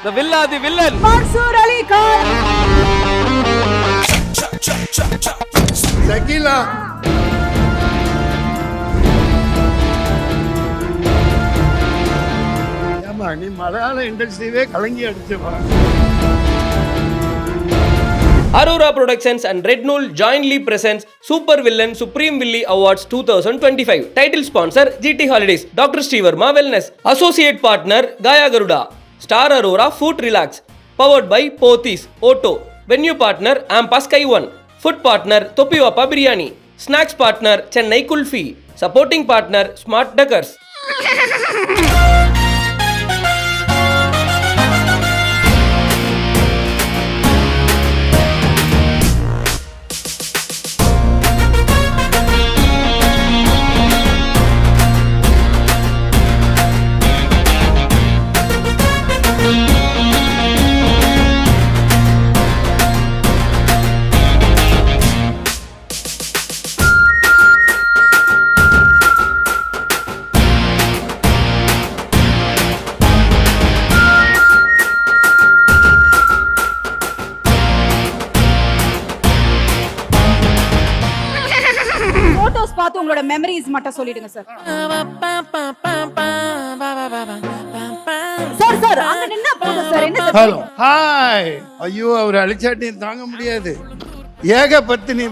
The Villa, the villain. Mansoor Ali Khan. Shakila. ஏமா நீ மலையாள இண்டஸ்ட்ரியே கலங்கி அடிச்சுப்பா. Aurora Productions and Red Nool jointly presents Super Villain Supreme Villi Awards 2025. Title sponsor GT Holidays, Dr. Srivarma Wellness. Associate partner Gaya Garuda. Star Aurora Food Relax. Powered by Pothys Auto. Venue partner Ampa Sky One. Food partner Topiwapa Biryani. Snacks partner Chennai Kulfi. Supporting partner Smart Duckers. Photos பார்த்து உங்களோட memories மட்டும் சொல்லிடுங்க sir. Sir sir அங்க நின்னா போதும் sir. என்ன sir? Hello hi. ஐயோ அவர் அழிச்சாட்டியும் தாங்க முடியாது. ஏகபத்தினி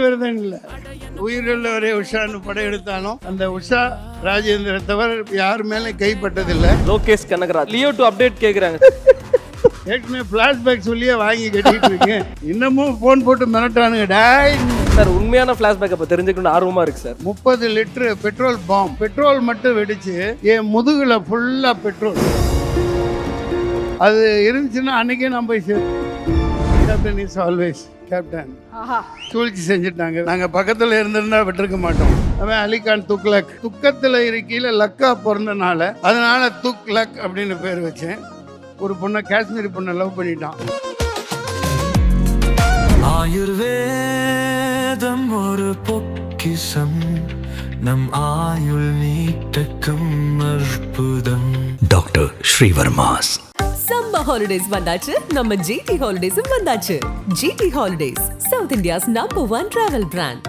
விரதன் இல்ல, உயிருள்ள ஒரே உஷான்னு படையெடுத்தாலும் அந்த உஷா ராஜேந்திர தவிர யார் மேலே கைப்பட்டதில்லை. லோகேஷ் கனகராஜ் லியோ டு அப்டேட் கேக்குறாங்க. ஏற்கனவே பிளாஷ்பேக் சொல்லியே வாங்கி கட்டிட்டு இருக்கேன். இன்னமும் போன் போட்டு மிரட்டானுங்க. டாய் சார் உண்மையான ஃபிளாஷ்பேக் அப்ப தெரிஞ்சுக்கணும்னு ஆர்வமா இருக்கு sir. 30 litre petrol bomb, petrol மட்டும் வெடிச்சு என் முதுகுல ஃபுல்லா பெட்ரோல். அது இருந்துச்சுன்னா அன்னைக்கே நான் போய் கேப்டன் இஸ் ஆல்வேஸ் கேப்டன். சூழ்ச்சி செஞ்சுட்டாங்க. நாங்க பக்கத்துல இருந்திருந்தா விட்டுருக்க மாட்டோம். அவன் அலிகான் துக்லக், துக்கத்துல இருக்கையில லக்கா பிறந்தனால அதனால துக்லக் அப்படின்னு பேர் வச்சேன். ஒரு பொண்ணை, காஷ்மீரி பொண்ணை லவ் பண்ணிட்டான். ஆயுர்வேதம் ஒரு பொக்கிஷம், நம் ஆயுள் நீட்டக்கும் அற்புதம். டாக்டர் ஸ்ரீவர்மாஸ். சம்மர் ஹாலிடேஸ் வந்தாச்சு, நம்ம ஜிடி ஹாலிடேஸும் வந்தாச்சு. GT holidays, south India's #1 travel brand.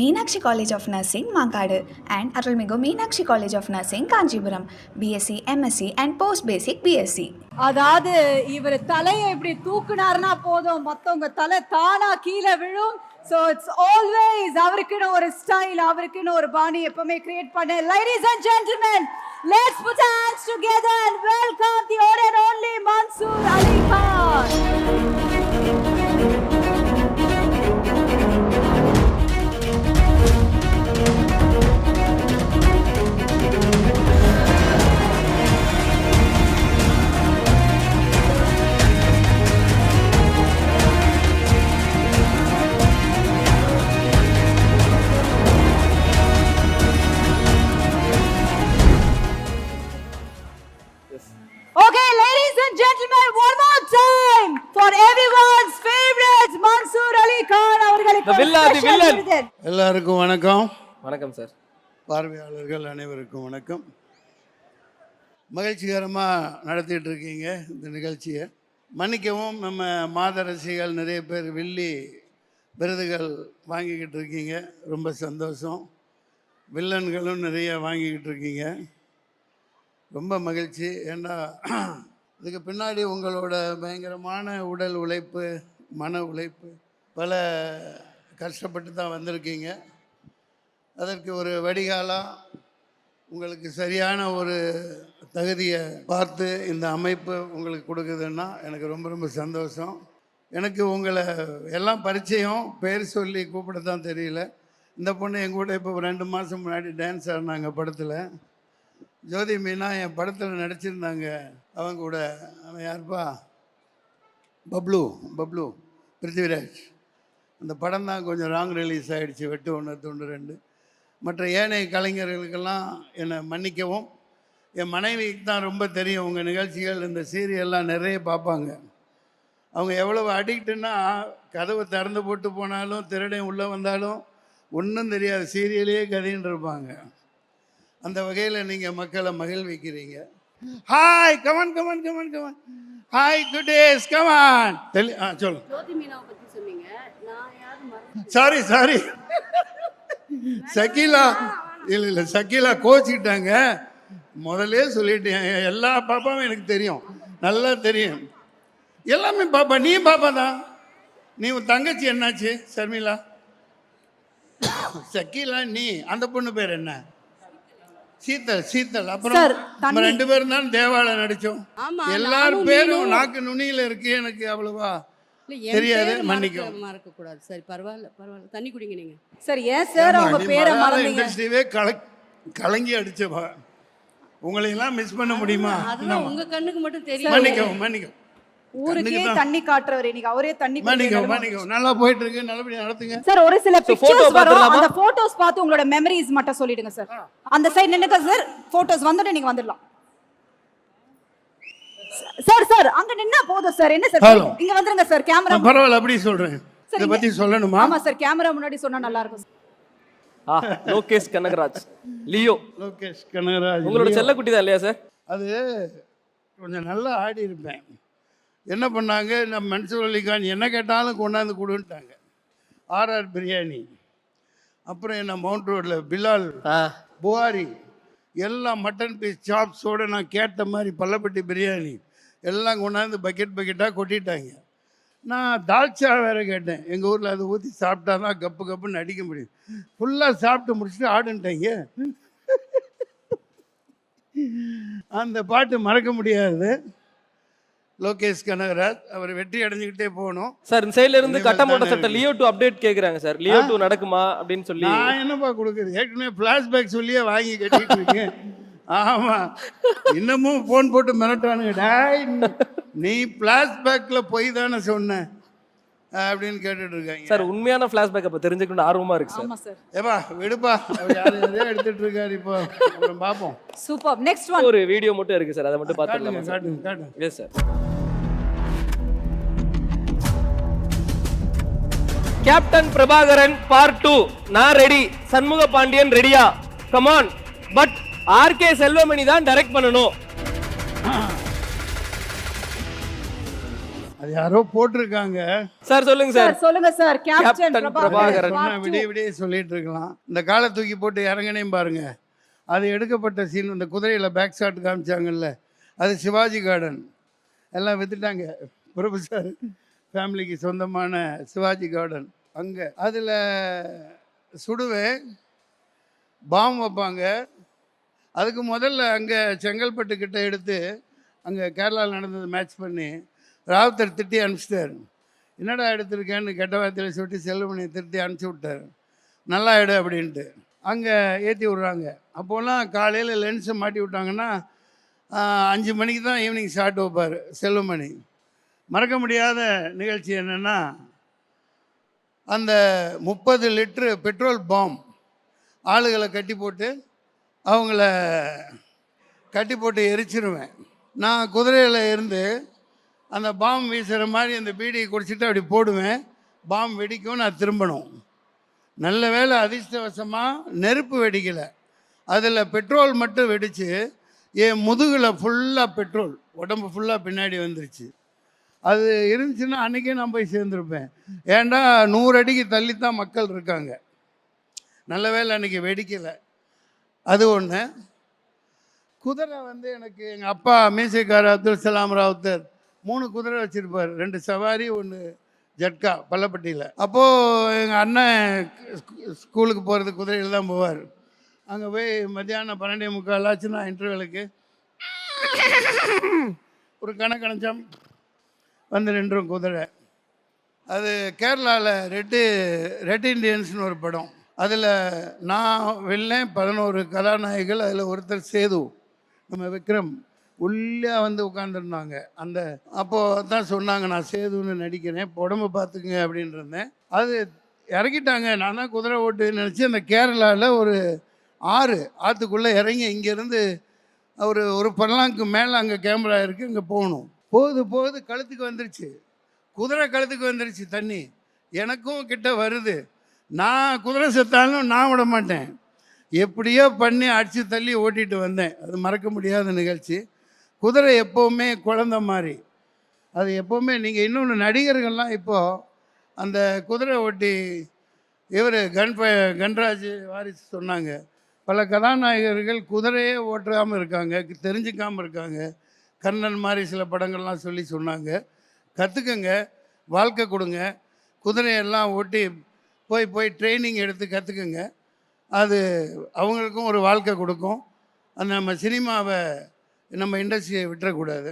Meenakshi College of Nursing, Mankadu, and Arulmigu Meenakshi College of Nursing, Kanchipuram, BSc, MSc and Post Basic BSc. அதாவது இவர் தலையை இப்படி தூக்குனாருன்னா போதும், மத்தவங்க தலை தானா கீழே விழும். So it's always அவருக்குன்னு ஒரு ஸ்டைல், அவருக்குன்னு ஒரு பாணி எப்பவுமே கிரியேட் பண்ண. Ladies and gentlemen, let's put our hands together and welcome the one and only Mansoor Ali Khan. Okay, ladies and gentlemen, one more time for everyone's favorite Mansoor Ali Khan அவர்களுக்கு The Villa, the villain. எல்லாருக்கும் வணக்கம். வணக்கம் sir. பார்வையாளர்கள் அனைவருக்கும் வணக்கம். மகிழ்ச்சிகரமாக நடத்திட்டு இருக்கீங்க இந்த நிகழ்ச்சியை. மன்னிக்கவும், நம்ம மாதரசிகள் நிறைய பேர் வில்லி விருதுகள் வாங்கிக்கிட்டு இருக்கீங்க. ரொம்ப சந்தோஷம். வில்லன்களும் நிறைய வாங்கிக்கிட்டு இருக்கீங்க. ரொம்ப மகிழ்ச்சி. ஏன்னா இதுக்கு பின்னாடி உங்களோட பயங்கரமான உடல் உழைப்பு, மன உழைப்பு, பல கஷ்டப்பட்டு தான் வந்திருக்கீங்க. அதற்கு ஒரு வடிகாலாக உங்களுக்கு சரியான ஒரு தகுதியை பார்த்து இந்த அமைப்பு உங்களுக்கு கொடுக்குதுன்னா எனக்கு ரொம்ப ரொம்ப சந்தோஷம். எனக்கு உங்களை எல்லாம் பரிச்சயம், பேர் சொல்லி கூப்பிட தான் தெரியல. இந்த பொண்ணு எங்கள் கூட இப்போ 2 மாதம் முன்னாடி டான்ஸ் ஆடினாங்க படத்தில். ஜோதி மீனா என் படத்தில் நடிச்சிருந்தாங்க. அவங்க கூட அவன் யாருப்பா, பப்ளு பிருத்திவிராஜ். அந்த படம் தான் கொஞ்சம் ராங் ரிலீஸ் ஆகிடுச்சு, வெட்டு 1 துண்டு 2. மற்ற ஏனைய கலைஞர்களுக்கெல்லாம் என்னை மன்னிக்கவும். என் மனைவிக்கு தான் ரொம்ப தெரியும் உங்கள் நிகழ்ச்சிகள், இந்த சீரியல்லாம் நிறைய பார்ப்பாங்க. அவங்க எவ்வளவு அடிக்ட்டுன்னா, கதவை திறந்து போட்டு போனாலும் திருடன் உள்ளே வந்தாலும் ஒன்றும் தெரியாது, சீரியலே கதைன்னு இருப்பாங்க. அந்த வகையில் நீங்கள் மக்களை மகிழ்விக்கிறீங்க. Hi come on come on come on come on hi good days come on சொல்லு. சாரி சாரி சகிலா இல்லை சகிலா கோச்சிக்கிட்டாங்க. முதல்ல சொல்லிட்டேன், எல்லா பாப்பாவும் எனக்கு தெரியும், நல்லா தெரியும், எல்லாமே பாப்பா. நீ பாப்பா தான். நீ உன் தங்கச்சி என்னாச்சு ஷர்மிளா? சகிலா நீ, அந்த பொண்ணு பேர் என்ன? சீத்தல். சீத்தல். அப்புறம் நம்ம 2 பேரும் தான் தேவால நடிச்சோம். எல்லாரும் பேரும் நாக்கு நுனியில இருக்கு, எனக்கு அவ்வளவா தெரியாது, மன்னிக்கும். மறக்கக்கூடாது. சரி பரவாயில்ல பரவாயில்ல, தண்ணி குடிங்க நீங்க. சரி ஏன் சார் அவங்க பேரை மறந்தீங்க? இண்டஸ்ட்ரியே கலங்கி அடிச்சவா, உங்களை எல்லாம் மிஸ் பண்ண முடியுமா? அதெல்லாம் உங்க கண்ணுக்கு மட்டும் தெரியும். மன்னிக்கவும் மன்னிக்கவும். ஊருக்கே தண்ணி காட்டுறவர் இன்னைக்கு அவரே தண்ணி மன்னிக்கவும் மன்னிக்கவும். நல்லா போயிட்டு இருக்கு, நல்லபடியா நடத்துங்க. சார் ஒரு சில photo பிக்சர்ஸ் வரும், பார்த்துடலாமா? அந்த போட்டோஸ் பார்த்து உங்களோட மெமரிஸ் மட்டும் சொல்லிடுங்க சார். அந்த சைடு நின்னுங்க சார், போட்டோஸ் வந்துட்டு நீங்க வந்துடலாம். சார் சார் அங்க நின்னா போதும் சார். என்ன சார் Hello. இங்க வந்துருங்க சார். கேமரா பரவாயில்ல, அப்படி சொல்றேன். சரி, இதை பத்தி சொல்லணுமா? ஆமா சார், கேமரா முன்னாடி சொன்னா நல்லா இருக்கும். லோகேஷ் கனகராஜ், லியோ. லோகேஷ் கனகராஜ் உங்களோட செல்லக்குட்டி தான் இல்லையா சார்? அது கொஞ்சம் நல்லா ஆடி இருப்பேன். என்ன பண்ணாங்க, நம்ம மன்சூர் அலிகான் என்ன கேட்டாலும் கொண்டாந்து கொடுன்ட்டாங்க. ஆர்ஆர் பிரியாணி, அப்புறம் என்ன மவுண்ட் ரோடில் பிலால் புகாரி, எல்லாம் மட்டன் பீஸ் சாப்ஸோடு நான் கேட்ட மாதிரி பல்லப்பட்டி பிரியாணி எல்லாம் கொண்டாந்து பக்கெட் பக்கெட்டாக கொட்டிட்டாங்க. நான் தால்ச்சா வேறு கேட்டேன். எங்கள் ஊரில் அதை ஊற்றி சாப்பிட்டா தான் கப்பு கப்புன்னு அடிக்க முடியும். ஃபுல்லாக சாப்பிட்டு முடிச்சுட்டு ஆடுன்ட்டாங்க. அந்த பாட்டு மறக்க முடியாது. லோகேஷ் கனகராஜ் அவர் வெற்றி அடைஞ்சுக்கிட்டே போகணும் சார். இந்த சைடுல இருந்து கட்டமோட்ட சட்டை லியோ 2 அப்டேட் கேக்குறாங்க சார். லியோ 2 நடக்குமா அப்படின்னு சொல்லி. நான் என்னப்பா கொடுக்குறது, ஏற்கனவே ஃப்ளாஷ்பேக் சொல்லியே வாங்கி கட்டிட்டு இருக்கேன். ஆமா, இன்னமும் ஃபோன் போட்டு மிரட்டானுங்க, டாய் நீ ஃப்ளாஷ்பேக்ல போய் தானே சொன்ன அப்படின்னு கேட்டுட்டு இருக்காங்க. சார் உண்மையான ஃபிளாஷ்பேக் அப்ப தெரிஞ்சுக்கணும் ஆர்வமா இருக்கு சார். ஆமா சார். ஏப்பா விடுப்பா, அவர் யாரையோ எடுத்துட்டு இருக்காரு. இப்போ அப்புறம் பார்ப்போம். சூப்பர். Next one. ஒரு வீடியோ மட்டும் இருக்கு சார், அதை மட்டும் பார்த்துடலாமா சார்? காட்டுங்க காட்டுங்க. Yes sir. Captain Prabhakaran part 2 நான் ரெடி. சண்முக பாண்டியன் ரெடியா? கமான். பட் ஆர்கே செல்வமணி தான் டைரக்ட் பண்ணணும். அது யாரோ போட்டிருக்காங்க சார். சொல்லுங்க சார். சொல்லுங்க சார். கேப்டன் பிரபாகரன். விடிய விடிய சொல்லிட்டு இருக்கலாம். இந்த காலை தூக்கி போட்டு இறங்கினேன் பாருங்க, அது எடுக்கப்பட்ட சீன். இந்த குதிரையில் பேக் ஷாட் காமிச்சாங்கல்ல, அது சிவாஜி கார்டன். எல்லாம் வித்துட்டாங்க. பிரபு சார் ஃபேமிலிக்கு சொந்தமான சிவாஜி கார்டன் அங்கே. அதில் சுடுவேன், பாம் வைப்பாங்க. அதுக்கு முதல்ல அங்கே செங்கல்பட்டு கிட்ட எடுத்து அங்கே கேரளாவில் நடந்தது மேட்ச் பண்ணி ராவுத்தர் திட்டி அனுப்பிச்சிட்டார். என்னடா எடுத்திருக்கேன்னு கெட்ட வார்த்தையில் சொல்லிட்டு செல்வமணியை திட்டி அனுப்பிச்சி விட்டார். நல்லா எடு அப்படின்ட்டு அங்கே ஏற்றி விட்றாங்க. அப்போல்லாம் காலையில் லென்ஸை மாட்டி விட்டாங்கன்னா 5 மணிக்கு தான் ஈவினிங் ஷாட் வைப்பார் செல்வமணி. மறக்க முடியாத நிகழ்ச்சி என்னென்னா, அந்த 30 லிட்ரு பெட்ரோல் பாம் ஆளுகளை கட்டி போட்டு அவங்கள கட்டி போட்டு எரிச்சிருவேன். நான் குதிரையில் இருந்து அந்த பாம் வீசுகிற மாதிரி அந்த பீடியை குடிச்சிட்டு அப்படி போடுவேன். பாம் வெடிக்கும், நான் திரும்பணும். நல்ல வேளை அதிர்ஷ்டவசமாக நெருப்பு வெடிக்கலை, அதில் பெட்ரோல் மட்டும் வெடித்து என் முதுகில் ஃபுல்லாக பெட்ரோல், உடம்பு ஃபுல்லாக பின்னாடி வந்துருச்சு. அது இருந்துச்சுன்னா அன்றைக்கே நான் போய் சேர்ந்துருப்பேன். ஏன்டா 100 அடிக்கு தள்ளித்தான் மக்கள் இருக்காங்க. நல்ல வேளை அன்றைக்கி வெடிக்கலை. அது ஒன்று. குதிரை எனக்கு எங்கள் அப்பா மீசைக்கார் அப்துல் சலாம் ராவுத்தர் 3 குதிரை வச்சுருப்பார். 2 சவாரி 1 ஜட்கா பள்ளப்பட்டியில். அப்போது எங்கள் அண்ணன் ஸ்கூலுக்கு போகிறது குதிரையில் தான் போவார். அங்கே போய் மத்தியானம் 12:45 ஆச்சுன்னா இன்டர்வெலுக்கு ஒரு கணக்கணச்சம் வந்து நின்றும் குதிரை. அது கேரளாவில் ரெட் இண்டியன்ஸ்னு ஒரு படம். அதில் நான் வெள்ளேன் 11 கதாநாயகிகள். அதில் ஒருத்தர் சேது, நம்ம விக்ரம் உள்ளே வந்து உட்காந்துருந்தாங்க. அந்த அப்போது தான் சொன்னாங்க நான் சேதுன்னு நடிக்கிறேன், உடம்பு பார்த்துக்குங்க அப்படின்னு இருந்தேன். அது இறக்கிட்டாங்க. நான் தான் குதிரை ஓட்டு நினச்சி அந்த கேரளாவில் ஒரு ஆற்றுக்குள்ளே இறங்கி இங்கேருந்து ஒரு பல்லாங்கு மேலே அங்கே கேமரா இருக்குது, அங்கே போகணும். போகுது கழுத்துக்கு வந்துருச்சு, குதிரை கழுத்துக்கு வந்துருச்சு தண்ணி. எனக்கும் கிட்ட வருது. நான் குதிரை செத்தாலும் நான் விட மாட்டேன். எப்படியோ பண்ணி அடித்து தள்ளி ஓட்டிகிட்டு வந்தேன். அது மறக்க முடியாத நிகழ்ச்சி. குதிரை எப்போவுமே குழந்த மாதிரி. அது எப்போவுமே நீங்கள் இன்னொன்று நடிகர்கள்லாம் இப்போது அந்த குதிரை ஓட்டி இவர் கன்ராஜ் வாரிசு சொன்னாங்க, பல கதாநாயகர்கள் குதிரையே ஓட்டாமல் இருக்காங்க, தெரிஞ்சுக்காமல் இருக்காங்க. கர்ணன் மாதிரி சில படங்கள்லாம் சொன்னாங்க. கற்றுக்குங்க, வாழ்க்கை கொடுங்க, குதிரையெல்லாம் ஓட்டி போய் ட்ரைனிங் எடுத்து கற்றுக்குங்க. அது அவங்களுக்கும் ஒரு வாழ்க்கை கொடுக்கும். அந்த நம்ம சினிமாவை நம்ம இண்டஸ்ட்ரியை விட்டுறக்கூடாது.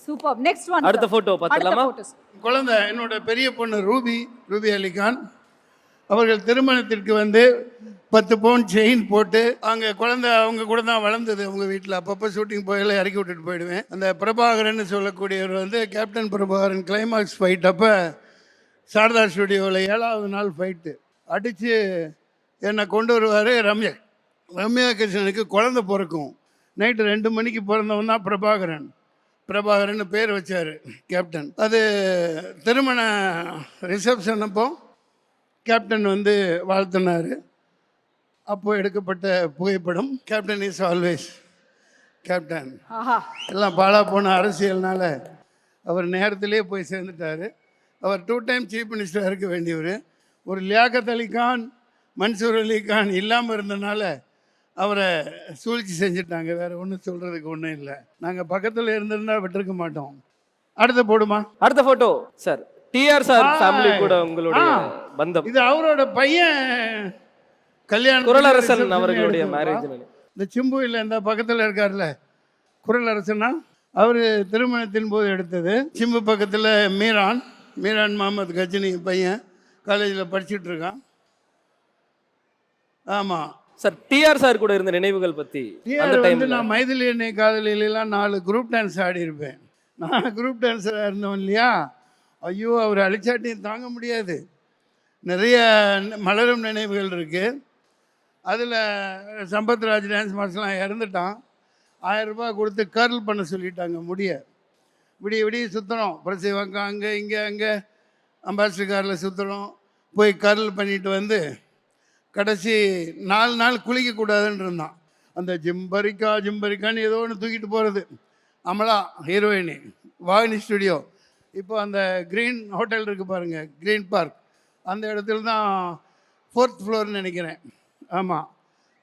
சூப்பர். Next one. அடுத்த photo பார்த்துடலாமா? குழந்தை என்னோட பெரிய பொண்ணு ரூபி அலிகான் அவர்கள் திருமணத்திற்கு வந்து 10 பவுன் செயின் போட்டு அங்கே குழந்தை அவங்க கூட தான் வளர்ந்தது. அவங்க வீட்டில் அப்பப்போ ஷூட்டிங் போயெல்லாம் இறக்கி விட்டுட்டு போயிடுவேன். அந்த பிரபாகரன் சொல்லக்கூடியவர் வந்து கேப்டன் பிரபாகரன் கிளைமாக்ஸ் ஃபைட் அப்போ சாரதா ஸ்டுடியோவில் 7வது நாள் ஃபைட்டு அடித்து என்னை கொண்டு வருவார். ரம்யா கிருஷ்ணனுக்கு குழந்தை பிறக்கும். நைட்டு 2 மணிக்கு பிறந்தவன் தான் பிரபாகரன் பேர் வச்சார் கேப்டன். அது திருமண ரிசப்ஷன் அப்போ கேப்டன் வந்து வாழ்த்தினார். அப்போது எடுக்கப்பட்ட புகைப்படம். Captain is always captain. எல்லாம் பாழா போன அரசியல்னால அவர் நேரத்திலே போய் சேர்ந்துட்டார். அவர் 2 டைம் சீஃப் மினிஸ்டராக இருக்க வேண்டியவர். ஒரு லியாகத் அலி கான், மன்சூர் அலி கான் இல்லாமல் இருந்தனால அவரை சூழ்ச்சி செஞ்சுட்டாங்க. வேறு ஒன்றும் சொல்கிறதுக்கு ஒன்றும் இல்லை. நாங்கள் பக்கத்தில் இருந்திருந்தால் விட்டுருக்க மாட்டோம். அடுத்த photo sir TR sir family கூட உங்களுடைய பந்தம். இது அவரோட பையன் கல்யாணம், குரலரசன் அவர்களுடைய மேரேஜ். இந்த சிம்பு இல்லை, இந்த பக்கத்தில் இருக்கார்ல குரலரசனா, அவர் திருமணத்தின் போது எடுத்தது. சிம்பு பக்கத்தில் மீரான் முகமது கஜினி பையன் காலேஜில் படிச்சுட்டு இருக்கான். ஆமாம் சார் டிஆர் சார் கூட இருந்த நினைவுகள் பற்றி. அந்த டைம்ல நான் மைதிலி என்னை காதலிலாம் 4 குரூப் டான்ஸ் ஆடி இருப்பேன். நான் குரூப் டான்ஸராக இருந்தவன் இல்லையா. ஐயோ, அவர் அழிச்சாட்டியும் தாங்க முடியாது. நிறைய மலரும் நினைவுகள் இருக்குது. அதில் சம்பத்ராஜ் டான்ஸ் மாஸ்டர்லாம் இறந்துட்டான். 1000 ரூபாய் கொடுத்து கர்ல் பண்ண சொல்லிட்டாங்க. விடிய சுற்றுறோம். பிரசிவங்க அங்கே அங்கே அம்பாசிடர் காரில் சுற்றுறோம். போய் கர்ல் பண்ணிட்டு வந்து கடைசி 4 நாள் குளிக்கக்கூடாதுன்னு இருந்தான். அந்த ஜிம்பரிக்கான்னு ஏதோ ஒன்று தூக்கிட்டு போகிறது. அமலா ஹீரோயினி, வாகினி ஸ்டுடியோ. இப்போ அந்த க்ரீன் ஹோட்டல் இருக்குது பாருங்கள், க்ரீன் பார்க், அந்த இடத்துல தான் 4th ஃப்ளோர்னு நினைக்கிறேன். ஆமாம்,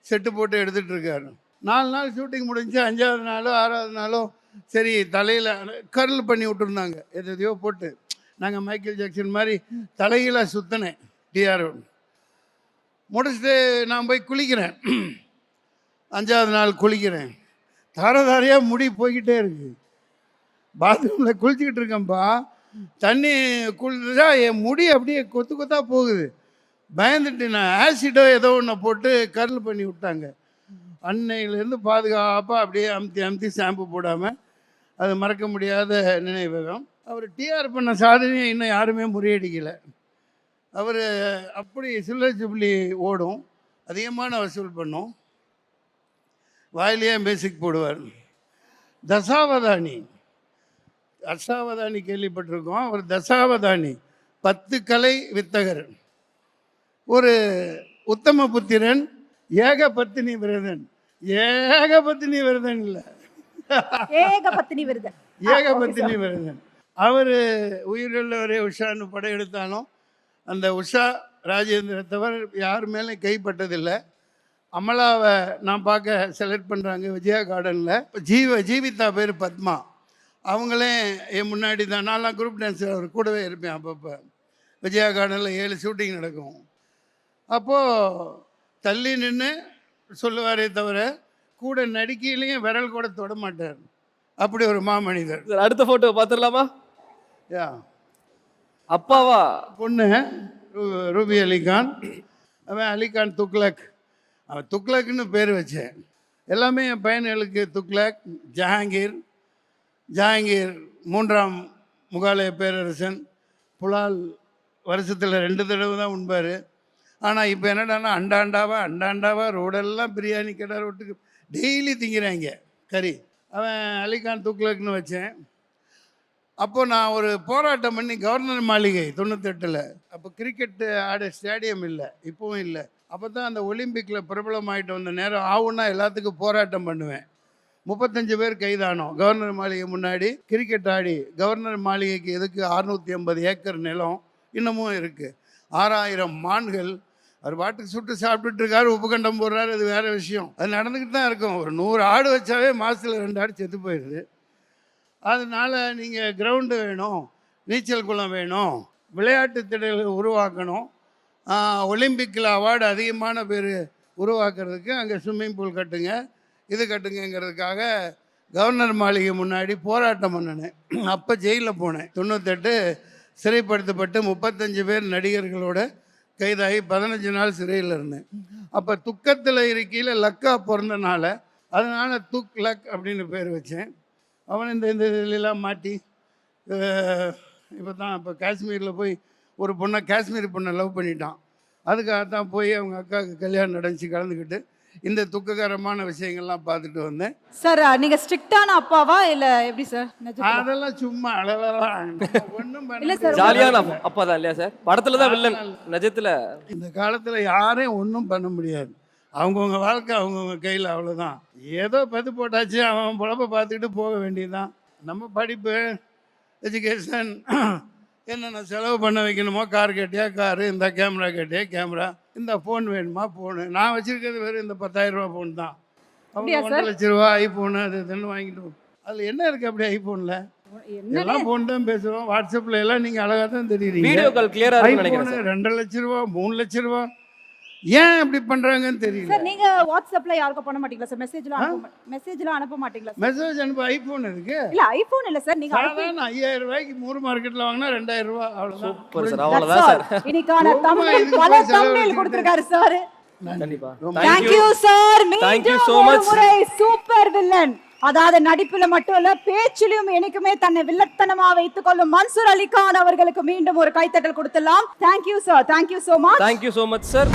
செட்டு போட்டு எடுத்துகிட்டு இருக்காரு. 4 நாள் ஷூட்டிங் முடிஞ்சு 5வது நாளோ 6வது நாளோ சரி தலையில் கர்ல் பண்ணி விட்டுருந்தாங்க. எதையோ போட்டு நாங்கள் மைக்கேல் ஜாக்சன் மாதிரி தலையில சுற்றினேன். டிஆர் முடிச்சுட்டு நான் போய் குளிக்கிறேன். 5வது நாள் குளிக்கிறேன். தாரையாக முடி போய்கிட்டே இருக்குது. பாத்ரூமில் குளிச்சுக்கிட்டு இருக்கேன்ப்பா. தண்ணி குளிச்சா என் முடி அப்படியே கொத்தாக போகுது. பயந்துட்டு நான் ஆசிடோ ஏதோ ஒன்று போட்டு கர்ல் பண்ணி விட்டாங்க. அன்னையிலேருந்து பாதுகாப்பாக அப்படியே அமுத்தி ஷாம்பு போடாமல். அது மறக்க முடியாத நினைவகம். அவர் டிஆர் பண்ண சாதனையை இன்னும் யாருமே முறியடிக்கலை. அவர் அப்படி சில்லர் ஜூப்ளி ஓடும், அதிகமான வசூல் பண்ணும், வாயிலேயே மியூசிக் போடுவார். தசாவதானி கேள்விப்பட்டிருக்கோம். அவர் தசாவதானி 10 கலை வித்தகர், ஒரு உத்தம புத்திரன், ஏகபத்தினி விரதன் இல்லை ஏகபத்தினி விரதன். அவர் உயிருள்ளவரே உஷான்னு படம் எடுத்தாலும் அந்த உஷா ராஜேந்திர தவிர யார் மேலே கைப்பட்டதில்லை. அமலாவை நான் பார்க்க செலக்ட் பண்ணுறாங்க விஜயா கார்டனில். ஜீவிதா பேர் பத்மா. அவங்களே என் முன்னாடி தான். நான்லாம் குரூப் டான்ஸர் அவர் கூடவே இருப்பேன். அப்பப்போ விஜயா கார்டனில் 7 ஷூட்டிங் நடக்கும். அப்போது தள்ளி நின்று சொல்லுவாரே தவிர கூட நடிக்கையிலையும் விரல் கூட தொட மாட்டார். அப்படி ஒரு மாமனிதர். அடுத்த ஃபோட்டோ பார்த்துடலாமா? அப்பாவா பொண்ணு ரூபி அலிகான். அவன் அலிகான் துக்ளக். அவன் துக்ளக்னு பேர் வச்சேன். எல்லாமே என் பையன்களுக்கு துக்ளக். ஜஹாங்கீர் 3ஆம் முகாலய பேரரசன். புலால் வருஷத்தில் 2 தடவை தான் உண்பார். ஆனால் இப்போ என்னடானா அண்டாண்டாவா ரோடெல்லாம் பிரியாணி கடை ரோட்டுக்கு டெய்லி திங்கிறாங்க கறி. அவன் அலிகான் துக்ளக்னு வச்சேன். அப்போது நான் ஒரு போராட்டம் பண்ணி கவர்னர் மாளிகை 98. அப்போ கிரிக்கெட்டு ஆட ஸ்டேடியம் இல்லை, இப்போவும் இல்லை. அப்போ தான் அந்த ஒலிம்பிக்கில் பிரபலமாயிட்டு வந்த நேரம் ஆகுன்னா எல்லாத்துக்கும் போராட்டம் பண்ணுவேன். 35 பேர் கைதானோம். கவர்னர் மாளிகை முன்னாடி கிரிக்கெட் ஆடி, கவர்னர் மாளிகைக்கு எதுக்கு 650 ஏக்கர் நிலம் இன்னமும் இருக்குது. 6000 மான்கள். அவர் பாட்டுக்கு சுட்டு சாப்பிட்டுட்டு இருக்காரு, உப்பு கண்டம் போடுறாரு, அது வேறு விஷயம். அது நடந்துக்கிட்டு தான் இருக்கும். ஒரு 100 ஆடு வச்சாவே மாதத்தில் 2 ஆடு செத்து போயிடுது. அதனால் நீங்கள் கிரவுண்டு வேணும், நீச்சல் குளம் வேணும், விளையாட்டு திடல்களை உருவாக்கணும், ஒலிம்பிக்கில் அவார்டு அதிகமான பேர் உருவாக்குறதுக்கு அங்கே ஸ்விம்மிங் பூல் கட்டுங்க, இது கட்டுங்கிறதுக்காக கவர்னர் மாளிகை முன்னாடி போராட்டம் பண்ணினேன். அப்போ ஜெயிலில் போனேன். 98 சிறைப்படுத்தப்பட்டு 35 பேர் நடிகர்களோட கைதாகி 15 நாள் சிறையில் இருந்தேன். அப்போ துக்கத்தில் இருக்கையில் லக்கா பிறந்தனால அதனால் துக் லக் அப்படின்னு பேர் வச்சேன். அவன் இந்த இதெல்லாம் மாட்டி இப்போ காஷ்மீரில் போய் ஒரு பொண்ணை, காஷ்மீர் பொண்ணை லவ் பண்ணிட்டான். அதுக்காகத்தான் போய் அவங்க அக்காவுக்கு கல்யாணம் நடந்துச்சு, கலந்துக்கிட்டு இந்த துக்ககரமான விஷயங்கள்லாம் பார்த்துட்டு வந்தேன். சார் நீங்க ஸ்ட்ரிக்டான அப்பாவா இல்ல எப்படி சார்? அதெல்லாம் சும்மா அளவெல்லாம் ஒன்றும் இல்ல சார். ஜாலியான அப்பா தான் இல்லையா சார்? படத்துல தான் வில்லன், நிஜத்துல இந்த காலத்தில் யாரையும் ஒன்றும் பண்ண முடியாது. அவங்கவுங்க வாழ்க்கை அவங்கவுங்க கையில், அவ்வளோதான். ஏதோ பத்து போட்டாச்சு, அவன் பொழப்ப பார்த்துக்கிட்டு போக வேண்டியதுதான். நம்ம படிப்பு, எஜுகேஷன், என்னென்ன செலவு பண்ண வைக்கணுமோ, கார் கேட்டியா காரு, இந்த கேமரா கேட்டியா கேமரா, இந்த ஃபோன் வேணுமா ஃபோனு. நான் வச்சுருக்கிறது வெறும் இந்த 10,000 ரூபா ஃபோன் தான். அவங்க 1.5 லட்ச ரூபா ஐஃபோனு அது இதுன்னு வாங்கிட்டு. அதில் என்ன இருக்குது அப்படி ஐஃபோனில்? எல்லாம் ஃபோன் தான் பேசுகிறோம். வாட்ஸ்அப்பில் எல்லாம் நீங்கள் அழகாக தான் தெரியுறீங்க. வீடியோ கால் கிளியரா இருக்குன்னு நினைக்கிறேன் ஐஃபோனு சார். 2 லட்ச ரூபா 3 லட்ச ரூபா. ஏன் அப்படி பண்ணுறாங்கன்னு தெரியல. சார் நீங்க வாட்ஸ்அப்ல யாருக்கும் பண்ண மாட்டீங்களா சார்? மெசேஜ்லாம் அனுப்ப மாட்டீங்களா சார்? மெசேஜ் அனுப்ப ஐஃபோன் இருக்கு. இல்ல ஐபோன் இல்ல சார், நீங்க சாதாரண 5000 ரூபாய்க்கு மூர் மார்க்கெட்ல வாங்கினா 2000 ரூபா, அவ்வளவுதான். சூப்பர் சார், அவ்வளவுதான் சார். இன்னைக்கான தமிழ் பல தமிழ் கொடுத்திருக்காரு சார். கண்டிப்பா. Thank you sir. Thank you so much. Super villain. அதாவது நடிப்புல மட்டும் இல்ல, பேச்சிலும் எனக்குமே தன்னை வில்லத்தனமா வைத்துக் கொள்ளும் மன்சூர் அலிகான் அவர்களுக்கு மீண்டும் ஒரு கைத்தட்டல் கொடுத்துடலாம். Thank you sir. Thank you so much. Thank you so much sir.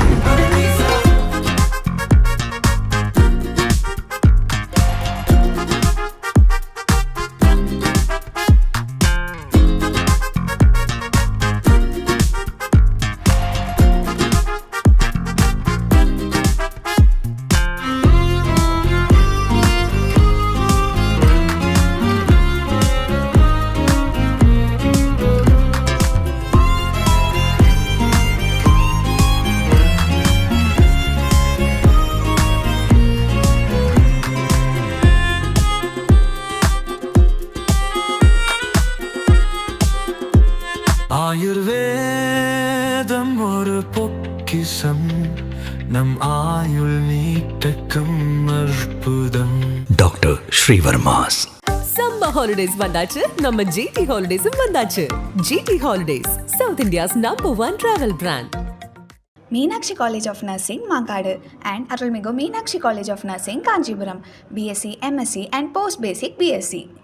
ஆயுர்வேதம் ஒரு பொக்கிஷம், நம் ஆயுள் நீட்டக்கும் அற்புதம். டாக்டர் ஸ்ரீவர்மாஸ். சம்மர் ஹாலிடேஸ் வந்தாச்சு, நம்ம ஜிடி ஹாலிடேஸும் வந்தாச்சு. GT holidays, south India's #1 travel brand. Meenakshi college of nursing Mangadu and Arulmigu Meenakshi college of nursing Kanchipuram. BSc, MSc and post basic BSc.